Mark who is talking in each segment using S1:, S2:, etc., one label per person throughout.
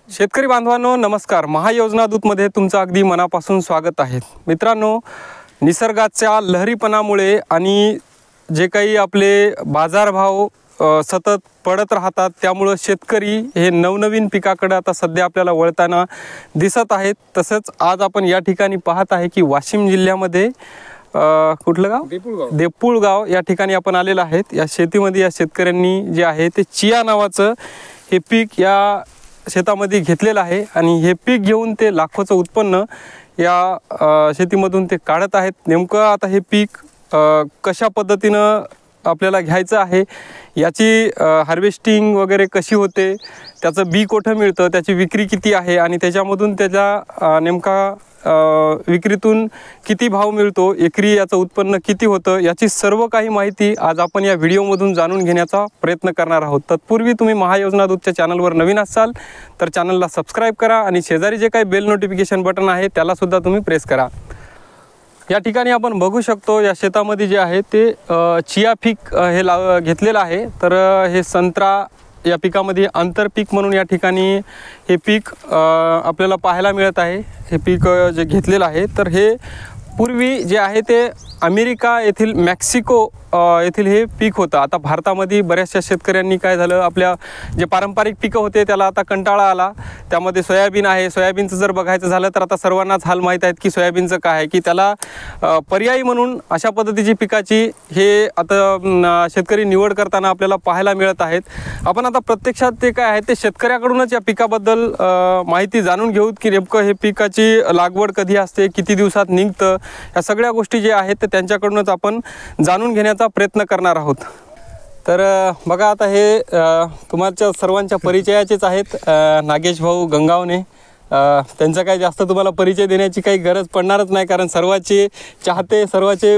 S1: शेतकरी बांधवांनो नमस्कार. महायोजना दूतमध्ये तुमचं अगदी मनापासून स्वागत आहे. मित्रांनो, निसर्गाच्या लहरीपणामुळे आणि जे काही आपले बाजारभाव सतत पडत राहतात त्यामुळे शेतकरी हे नवनवीन पिकाकडे आता सध्या आपल्याला वळताना दिसत आहेत. तसंच आज आपण या ठिकाणी पाहत आहे की वाशिम जिल्ह्यामध्ये कुठलं गाव, देपूळगाव या ठिकाणी आपण आलेलो आहेत. या शेतीमध्ये या शेतकऱ्यांनी जे आहे ते चिया नावाचं हे पीक या शेतामध्ये घेतलेलं आहे आणि हे पीक घेऊन ते लाखोचं उत्पन्न या शेतीमधून ते काढत आहेत. नेमकं आता हे पीक कशा पद्धतीनं आपल्याला घ्यायचं आहे, याची हार्वेस्टिंग वगैरे कशी होते, त्याचं बी कुठं मिळतं, त्याची विक्री किती आहे आणि त्याच्यामधून त्याच्या नेमका विक्रीतून किती भाव मिळतो, एकरी याचं उत्पन्न किती होतं, याची सर्व काही माहिती आज आपण या व्हिडिओमधून जाणून घेण्याचा प्रयत्न करणार आहोत. तत्पूर्वी तुम्ही महायोजना दूतच्या चॅनलवर नवीन असाल तर चॅनलला सबस्क्राईब करा आणि शेजारी जे काही बेल नोटिफिकेशन बटन आहे त्यालासुद्धा तुम्ही प्रेस करा. या ठिकाणी आपण बघू शकतो या शेतामध्ये जे आहे ते चिया पीक हे घेतलेलं आहे. तर हे संत्रा या पिकामध्ये आंतरपीक म्हणून या ठिकाणी हे पीक आपल्याला पाहायला मिळत आहे. हे पीक जे घेतलेलं आहे तर हे पूर्वी जे आहे ते अमेरिका येथील मेक्सिको येथील हे पीक होतं. आता भारतामध्ये बऱ्याचशा शेतकऱ्यांनी काय झालं, आपल्या जे पारंपरिक पिकं होते त्याला आता कंटाळा आला. त्यामध्ये सोयाबीन आहे. सोयाबीनचं जर बघायचं झालं तर आता सर्वांनाच हाल माहीत आहेत की सोयाबीनचं काय आहे, की त्याला पर्यायी म्हणून अशा पद्धतीची पिकाची हे आता शेतकरी निवड करताना आपल्याला पाहायला मिळत आहेत. आपण आता प्रत्यक्षात ते काय आहे ते शेतकऱ्याकडूनच या पिकाबद्दल माहिती जाणून घेऊ की नेमकं हे पिकाची लागवड कधी असते, किती दिवसात निघतं, या सगळ्या गोष्टी जे आहेत ते त्यांच्याकडूनच आपण जाणून घेण्याचा प्रयत्न करणार आहोत. तर बघा आता हे तुम्हाला सर्वांच्या परिचयाचेच आहेत, नागेश भाऊ गंगावणे. त्यांचा काही जास्त तुम्हाला परिचय देण्याची काही गरज पडणारच नाही, कारण सर्वाचे चाहते, सर्वाचे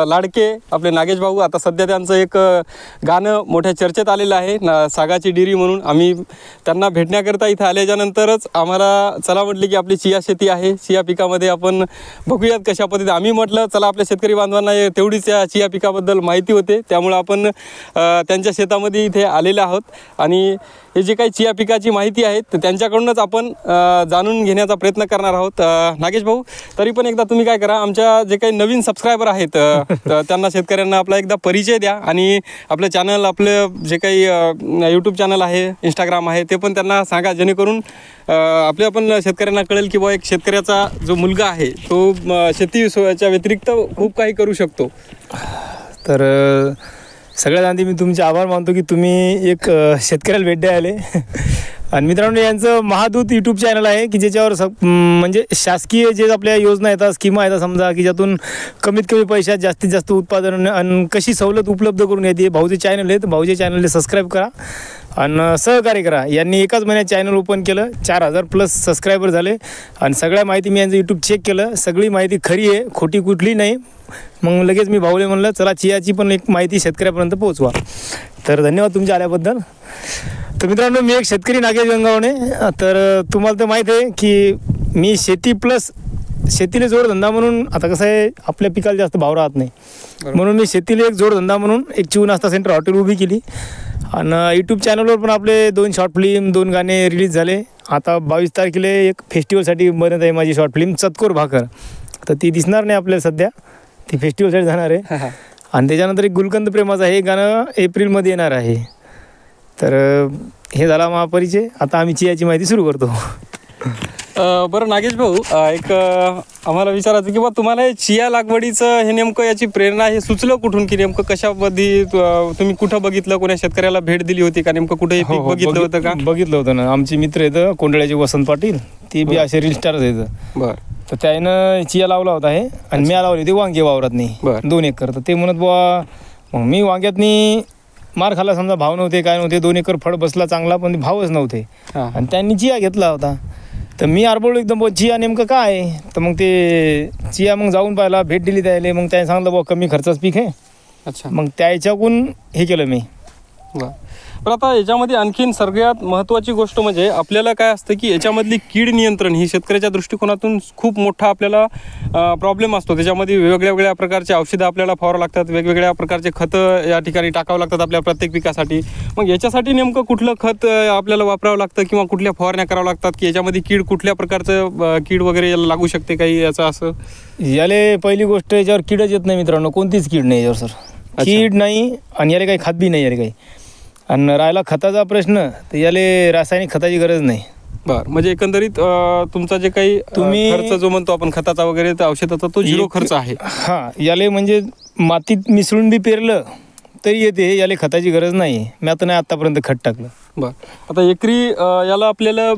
S1: लाडके आपले नागेश भाऊ. आता सध्या त्यांचं एक गाणं मोठ्या चर्चेत आलेलं आहे, सागाची डेअरी म्हणून. आम्ही त्यांना भेटण्याकरता इथं आल्याच्यानंतरच आम्हाला चला म्हटले की आपली चिया शेती आहे, चिया पिकामध्ये आपण बघूयात कशा पद्धतीने. आम्ही म्हटलं चला आपल्या शेतकरी बांधवांना तेवढीच या चिया पिकाबद्दल माहिती होते, त्यामुळं आपण त्यांच्या शेतामध्ये इथे आलेले आहोत आणि हे जे काही चिया पिकाची माहिती आहे तर त्यांच्याकडूनच आपण जाणून घेण्याचा प्रयत्न करणार आहोत. नागेश भाऊ, तरी पण एकदा तुम्ही काय करा, आमच्या जे काही नवीन सबस्क्रायबर आहेत त्यांना, शेतकऱ्यांना आपला एकदा परिचय द्या आणि आपलं चॅनल, आपलं जे काही यूट्यूब चॅनल आहे, इंस्टाग्राम आहे, ते पण त्यांना सांगा, जेणेकरून आपल्या पण शेतकऱ्यांना कळेल की बुवा एक शेतकऱ्याचा जो मुलगा आहे तो शेतीच्या व्यतिरिक्त खूप काही करू शकतो.
S2: तर सगळ्यात आधी मी तुमचे आभार मानतो की तुम्ही एक शेतकऱ्याला भेट द्यायला आले. आणि मित्रांनो, यांचं महादूत यूट्यूब चॅनल आहे की ज्याच्यावर म्हणजे शासकीय जे आपल्या योजना येतात, स्कीमा येतात समजा, की ज्यातून कमीत कमी पैशात जास्तीत जास्त उत्पादन आणि कशी सवलत उपलब्ध करून येते. भाऊचे चॅनल आहे, तर भाऊच्या चॅनलला सबस्क्राईब करा आणि सहकार्य करा. यांनी एकाच महिन्यात चॅनल ओपन केलं, 4000+ सबस्क्रायबर झाले आणि सगळ्या माहिती मी यांचं यूट्यूब चेक केलं, सगळी माहिती खरी आहे, खोटी कुठली नाही. मग लगेच मी भाऊले म्हणलं चला चियाची पण एक माहिती शेतकऱ्यापर्यंत पोहोचवा. तर धन्यवाद तुमच्या आल्याबद्दल. तर मित्रांनो, मी एक शेतकरी नागेश गंगावणे. तर तुम्हाला तर माहीत आहे की मी शेती प्लस शेतीला जोडधंदा म्हणून, आता कसं आहे आपल्या पिकाला जास्त भाव राहत नाही, म्हणून मी शेतीला एक जोडधंदा म्हणून एक 24 नाश्ता सेंटर हॉटेल उभी केली. आणि यूट्यूब चॅनलवर पण आपले 2 शॉर्ट फिल्म, 2 गाणे रिलीज झाले. आता 22 तारखेला एक फेस्टिवलसाठी बनत आहे माझी शॉर्ट फिल्म चतकोर भाकर. तर ती दिसणार नाही आपल्याला सध्या, ती फेस्टिवलसाठी जाणार आहे. आणि त्याच्यानंतर एक गुलकंद प्रेमाचं हे गाणं एप्रिलमध्ये येणार आहे. तर हे झाला महापरिचय. आता आम्ही चियाची माहिती सुरू करतो.
S1: बरं नागेश भाऊ, एक आम्हाला विचारायचं की बा तुम्हाला हे चिया लागवडीचं हे नेमकं याची प्रेरणा हे सुचलं कुठून, की नेमकं कशामध्ये तुम्ही कुठं बघितलं, कोणा शेतकऱ्याला भेट दिली होती का, नेमकं कुठे पीक बघितलं होतं का?
S2: बघितलं होतं ना, आमचे मित्र आहेत कोंडळ्याचे वसंत पाटील, ते बी असे रील स्टारच आहेत.
S1: बरं.
S2: तर त्यानं चिया लावला होता हे, आणि मी लावली होती वांगे वावरात नाही 2 एकर. तर ते म्हणत बुवा, मग मी वांग्यातनी मार खाल्ला समजा, भाव नव्हते काय नव्हते, 2 एकर फळ बसला चांगला पण भावच नव्हते. आणि त्यांनी चिया घेतला होता. तर मी आरबोल एकदम चिया नेमकं काय आहे. तर मग ते चिया मग जाऊन पाहिला, भेट दिली त्याला. मग त्याने सांगितलं बुवा कमी खर्चाचं पीक आहे.
S1: अच्छा.
S2: मग त्याच्याकडून हे केलं मी.
S1: पण आता याच्यामध्ये आणखीन सगळ्यात महत्त्वाची गोष्ट म्हणजे आपल्याला काय असतं की याच्यामधली कीड नियंत्रण ही शेतकऱ्याच्या दृष्टिकोनातून खूप मोठा आपल्याला प्रॉब्लेम असतो. त्याच्यामध्ये वेगवेगळ्या प्रकारचे औषधं आपल्याला फवारावं लागतात, वेगवेगळ्या प्रकारचे खतं या ठिकाणी टाकावं लागतात आपल्या प्रत्येक पिकासाठी. मग याच्यासाठी नेमकं कुठलं खत आपल्याला वापरावं लागतं किंवा कुठल्या फवारण्या कराव्या लागतात की याच्यामध्ये कीड कुठल्या प्रकारचं कीड वगैरे याला लागू शकते काही याचं असं?
S2: याले पहिली गोष्ट याच्यावर कीडच येत नाही मित्रांनो, कोणतीच कीड नाही याच्यावर सर. कीड नाही आणि याला काही खात बी नाही याला काही. आणि राहिला खताचा प्रश्न तर याले रासायनिक खताची गरज नाही.
S1: बरं, म्हणजे एकंदरीत तुमचा जे काही खर्च जो म्हणतो आपण खताचा वगैरे तर औषधाचा तो झिरो खर्च आहे.
S2: हां, याले म्हणजे मातीत मिसळून बी पेरलं तरी येते, याला खताची गरज नाही. मी आता नाही आतापर्यंत खत टाकलं.
S1: बरं, आता एकरी याला आपल्याला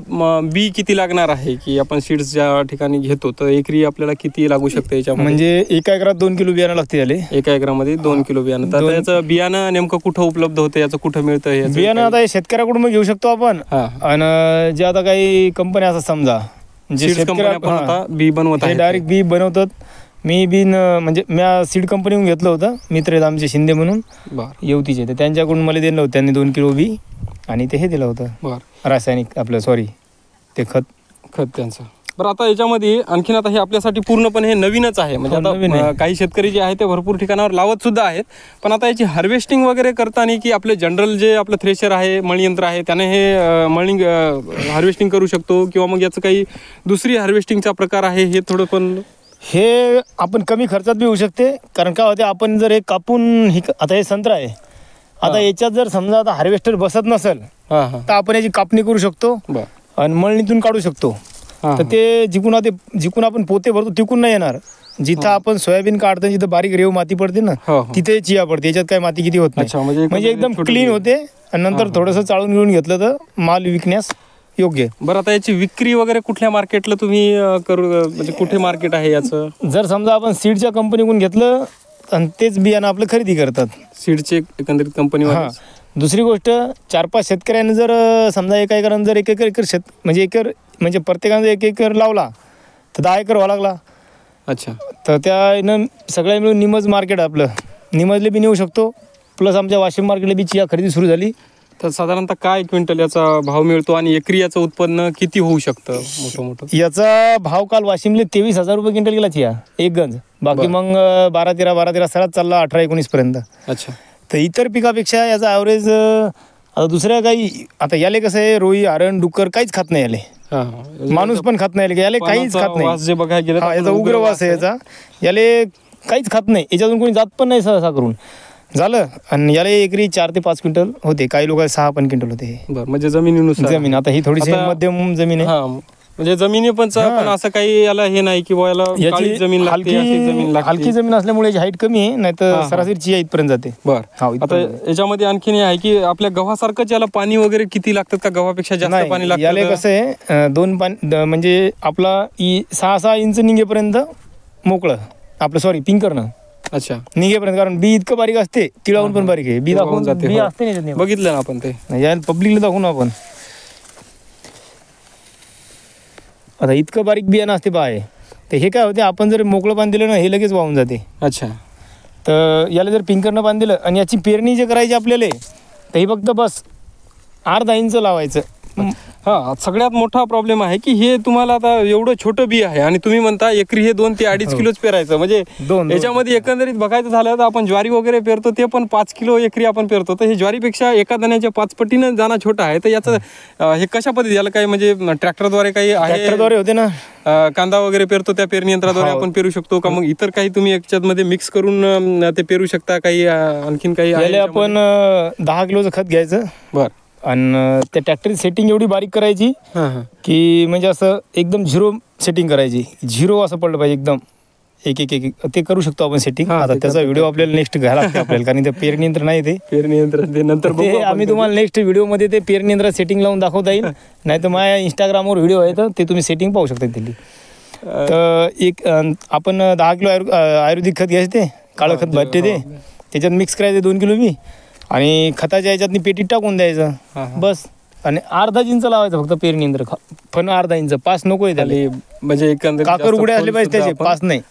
S1: बी किती लागणार आहे की आपण सीड्स ज्या ठिकाणी घेतो तर एकरी आपल्याला किती लागू शकते याच्यामध्ये?
S2: म्हणजे एका एकरात 2 किलो बियाणं लागते याले.
S1: एका एकरामध्ये 2 किलो बियाणं. तर याचं बियाणं नेमकं कुठं उपलब्ध होतं, याचं कुठं मिळतं हे
S2: बियाणं? आता हे शेतकऱ्याकडून मग घेऊ शकतो आपण. आणि जे आता काही कंपन्या असं समजा जे
S1: शेतकऱ्या बी बनवत आहे
S2: डायरेक्ट बी बनवतात. मी बी म्हणजे मी सीड कंपनीहून घेतलं होतं, मित्र आहेत आमचे शिंदे म्हणून येवतीचे, तर त्यांच्याकडून मला दिलं होतं त्यांनी 2 किलो बी आणि ते हे दिलं होतं. बरं, रासायनिक आपलं ते खत
S1: त्यांचं. बरं, आता याच्यामध्ये आणखीन आता हे आपल्यासाठी पूर्णपणे हे नवीनच आहे. म्हणजे आता काही शेतकरी जे आहे ते भरपूर ठिकाणावर लावत सुद्धा आहेत, पण आता याची हार्वेस्टिंग वगैरे करताना की आपले जनरल जे आपलं थ्रेशर आहे, मळणी यंत्र आहे, त्याने हे मळणी हार्वेस्टिंग करू शकतो किंवा मग याचं काही दुसरी हार्वेस्टिंगचा प्रकार आहे हे थोडं पण
S2: हे आपण कमी खर्चात बी होऊ शकते. कारण काय होते, आपण जर हे कापून आता हे संत्रा आहे, आता याच्यात जर समजा आता हार्वेस्टर बसत नसेल तर आपण याची कापणी करू शकतो आणि मळणीतून काढू शकतो. तर ते जिकून आपण पोते भरतो तिकून नाही येणार. जिथं आपण सोयाबीन काढतो जिथं बारीक रेव माती पडते ना तिथे चिया पडते. याच्यात काय माती किती होत नाही, म्हणजे एकदम क्लीन होते. आणि नंतर थोडंसं चाळून घेऊन घेतलं तर माल विकण्यास योग्य.
S1: बरं, आता याची विक्री वगैरे कुठल्या मार्केटला तुम्ही करू, म्हणजे कुठे मार्केट आहे याचं?
S2: जर समजा आपण सीडच्या कंपनीकडून घेतलं आणि तेच बियाणं आपलं खरेदी करतात
S1: सीडचे एकंदरीत कंपनी.
S2: दुसरी गोष्ट 4-5 शेतकऱ्यांनी जर समजा एका एकरानं जर एक एकर म्हणजे प्रत्येकानं 1 एकर लावला तर 10 एकर व्हावं लागला.
S1: अच्छा,
S2: तर त्यानं सगळ्या मिळून निमज मार्केट आपलं निमजले बी नेऊ शकतो. प्लस आमच्या वाशिम मार्केटला बी चिया खरेदी सुरू झाली.
S1: तर साधारणतः काय क्विंटल याचा भाव मिळतो आणि एकरी याचं उत्पन्न किती होऊ शकतं मोठं?
S2: याचा भाव काल वाशिमले 23,000 रुपये क्विंटल गेला चिया एक गंज. बाकी मग 12-13 सरात चालला 18-19 पर्यंत.
S1: अच्छा,
S2: तर इतर पिकापेक्षा याचा ॲव्हरेज आता दुसऱ्या काही आता याले कसं आहे, रोई हरण डुक्कर काहीच खात नाही याले. माणूस पण खात नाही याले काहीच खात नाही. याचा उग्र वास आहे याचा. याले काहीच खात नाही, याच्यातून कोणी जात पण नाही सहसा करून झालं. आणि याला एकरी 4 ते 5 क्विंटल होते, काही लोक 6 पण क्विंटल होते.
S1: बरं, म्हणजे जमीन
S2: आता ही थोडीशी मध्यम जमीन आहे.
S1: म्हणजे जमिनी पण असं काही याला हे नाही की याला
S2: याची
S1: जमीन
S2: हलकी जमीन असल्यामुळे याची हाईट कमी आहे, नाही तर सरासरी चिया इथपर्यंत जाते.
S1: बरं, आता याच्यामध्ये आणखीन हे आहे की आपल्या गव्हासारखंच याला पाणी वगैरे किती लागतं का? गव्हापेक्षा जास्त पाणी लागतं?
S2: याला कसं आहे, 2 पाणी म्हणजे आपला 6-6 इंच निघेपर्यंत मोकळं आपलं पिंकरनं.
S1: अच्छा,
S2: निघेपर्यंत. कारण बी इतकं बारीक असते, तिळावून पण बारीक आहे. बी दाखवून बी असते नाही,
S1: बघितलं ना आपण ते
S2: या पब्लिकला दाखवून आपण. आता इतकं बारीक बियाणं असते आहे. तर हे काय होते, आपण जर मोकळं पाणी दिलं ना हे लगेच वाहून जाते.
S1: अच्छा,
S2: तर याला जर पिंकरनं पाणी दिलं आणि याची पेरणी जे करायची आपल्याला तर ही फक्त बस अर्धा इंच लावायचं.
S1: सगळ्यात मोठा प्रॉब्लेम आहे की हे तुम्हाला आता एवढं छोटं बी आहे आणि तुम्ही म्हणता एकरी हे 2 ते 2.5 किलोच पेरायचं. म्हणजे याच्यामध्ये एकंदरीत बघायचं झालं तर आपण ज्वारी वगैरे पेरतो ते पण 5 किलो एकरी आपण पेरतो. तर हे ज्वारीपेक्षा एका दाण्याच्या 5 पटीनं जाणं छोटा आहे. तर याचं हे कशा पद्धती याला काही म्हणजे ट्रॅक्टरद्वारे काही आहे?
S2: ट्रॅक्टरद्वारे होते ना.
S1: कांदा वगैरे पेरतो त्या पेरणी यंत्राद्वारे आपण पेरू शकतो का? मग इतर काही तुम्ही याच्यामध्ये मिक्स करून ते पेरू शकता काही आणखीन काही?
S2: आपण 10 किलोचं खत घ्यायचं. बरं, आणि त्या ट्रॅक्टरची सेटिंग एवढी बारीक करायची की म्हणजे असं एकदम झिरो सेटिंग करायची. झिरो असं पडलं पाहिजे एकदम. एक ते करू शकतो आपण सेटिंग. आता त्याचा व्हिडिओ आपल्याला नेक्स्ट घ्यायला लागते आपल्याला, कारण ते पेरणी यंत्र नाही. ते पेरणी यंत्र नंतर आम्ही तुम्हाला नेक्स्ट व्हिडिओमध्ये ते पेरणी यंत्र सेटिंग लावून दाखवता येईल. नाही तर माझ्या इंस्टाग्रामवर व्हिडिओ आहे, तर ते तुम्ही सेटिंग पाहू शकता दिल्ली. तर आपण 10 किलो आयुर्वेदिक खत घ्यायचं, ते काळं खत भेटते ते, त्याच्यात मिक्स करायचं 2 किलो बी आणि खताच्या याच्यात पेटीत टाकून द्यायचं बस. आणि अर्धा इंच लावायचं फक्त पेरणी यंत्र. फन अर्धा इंच, 5 नको आहे त्याला. म्हणजे काकर उघडे असले पाहिजे त्याचे, 5 नाही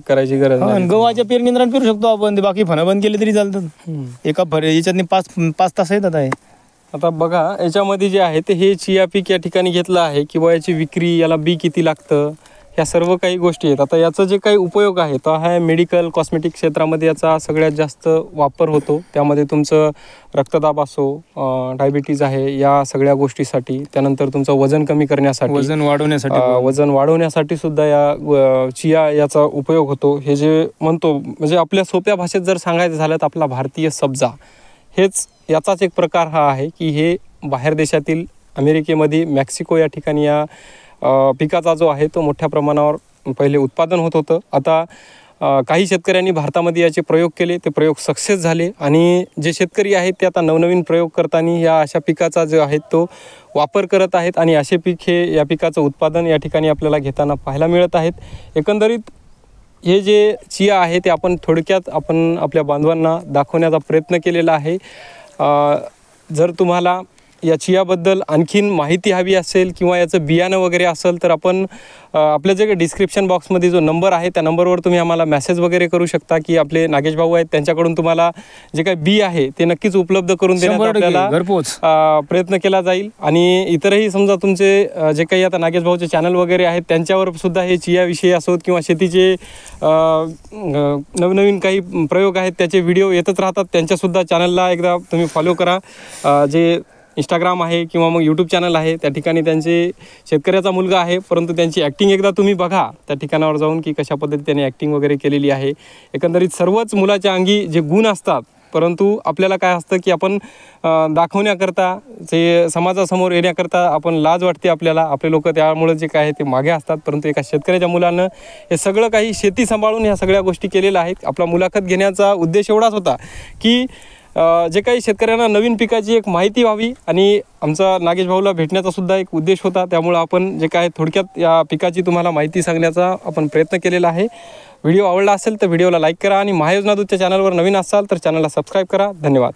S1: करायची गरज.
S2: गव्हाच्या पेरणी यंत्राने पेरू शकतो आपण. बाकी फणं बंद केले तरी चालतं. एका याच्यात 5 तास येतात आहे.
S1: आता बघा याच्यामध्ये जे आहे ते हे चिया पीक या ठिकाणी घेतलं आहे किंवा याची विक्री, याला बी किती लागतं, ह्या सर्व काही गोष्टी आहेत. आता याचा जे काही उपयोग आहे तो हा मेडिकल कॉस्मेटिक क्षेत्रामध्ये याचा सगळ्यात जास्त वापर होतो. त्यामध्ये तुमचं रक्तदाब असो, डायबिटीज आहे, या सगळ्या गोष्टीसाठी, त्यानंतर तुमचं वजन कमी करण्यासाठी, वजन वाढवण्यासाठी सुद्धा या चिया याचा उपयोग होतो. हे जे म्हणतो म्हणजे आपल्या सोप्या भाषेत जर सांगायचं झालं तर आपला भारतीय सब्जा हेच याचाच एक प्रकार हा आहे की हे बाहेर देशातील अमेरिकेमध्ये मेक्सिको या ठिकाणी या पिकाचा जो आहे तो मोठ्या प्रमाणावर पहिले उत्पादन होत होतं. आता काही शेतकऱ्यांनी भारतामध्ये याचे प्रयोग केले, ते प्रयोग सक्सेस झाले आणि जे शेतकरी आहेत ते आता नवनवीन प्रयोग करताना या अशा पिकाचा जो आहे तो वापर करत आहेत आणि असे पीक हे या पिकाचं उत्पादन या ठिकाणी आपल्याला घेताना पाहायला मिळत आहेत. एकंदरीत हे जे चिया आहे ते आपण थोडक्यात आपण आपल्या बांधवांना दाखवण्याचा प्रयत्न केलेला आहे. जर तुम्हाला या चियाबद्दल आणखीन माहिती हवी असेल किंवा याचं बियाणं वगैरे असेल तर आपण आपल्या जे डिस्क्रिप्शन बॉक्समध्ये जो नंबर आहे त्या नंबरवर तुम्ही आम्हाला मेसेज वगैरे करू शकता की आपले नागेश भाऊ आहेत त्यांच्याकडून तुम्हाला जे काही बी आहे ते नक्कीच उपलब्ध करून देण्याचा आपल्याला प्रयत्न केला जाईल. आणि इतरही समजा तुमचे जे काही आता नागेश भाऊचे चॅनल वगैरे आहेत त्यांच्यावर सुद्धा हे चियाविषयी असोत किंवा शेतीचे नवनवीन काही प्रयोग आहेत त्याचे व्हिडिओ येतच राहतात. त्यांच्यासुद्धा चॅनलला एकदा तुम्ही फॉलो करा. जे इंस्टाग्राम आहे किंवा मग यूट्यूब चॅनल आहे त्या ठिकाणी त्यांचे शेतकऱ्याचा मुलगा आहे, परंतु त्यांची ॲक्टिंग एकदा तुम्ही बघा त्या ठिकाणावर जाऊन की कशा पद्धतीने त्यांनी ॲक्टिंग वगैरे केलेली आहे. एकंदरीत सर्वच मुलाच्या अंगी जे गुण असतात, परंतु आपल्याला काय असतं की आपण दाखवण्याकरता, जे समाजासमोर येण्याकरता आपण लाज वाटते आपल्याला, आपले लोक त्यामुळे जे काय आहे ते मागे असतात. परंतु एका शेतकऱ्याच्या मुलानं हे सगळं काही शेती सांभाळून ह्या सगळ्या गोष्टी केलेल्या आहेत. आपला मुलाखत घेण्याचा उद्देश एवढाच होता की जे काही शेतकऱ्यांना नवीन पिकाची एक माहिती व्हावी आणि आमचा नागेश भाऊला भेटण्याचा सुद्धा एक उद्देश होता. त्यामुळं आपण जे काय थोडक्यात या पिकाची तुम्हाला माहिती सांगण्याचा आपण प्रयत्न केलेला आहे. व्हिडिओ आवडला असेल तर व्हिडिओला लाईक करा आणि महायोजना दूतच्या चॅनलवर नवीन असाल तर चॅनलला सबस्क्राईब करा. धन्यवाद.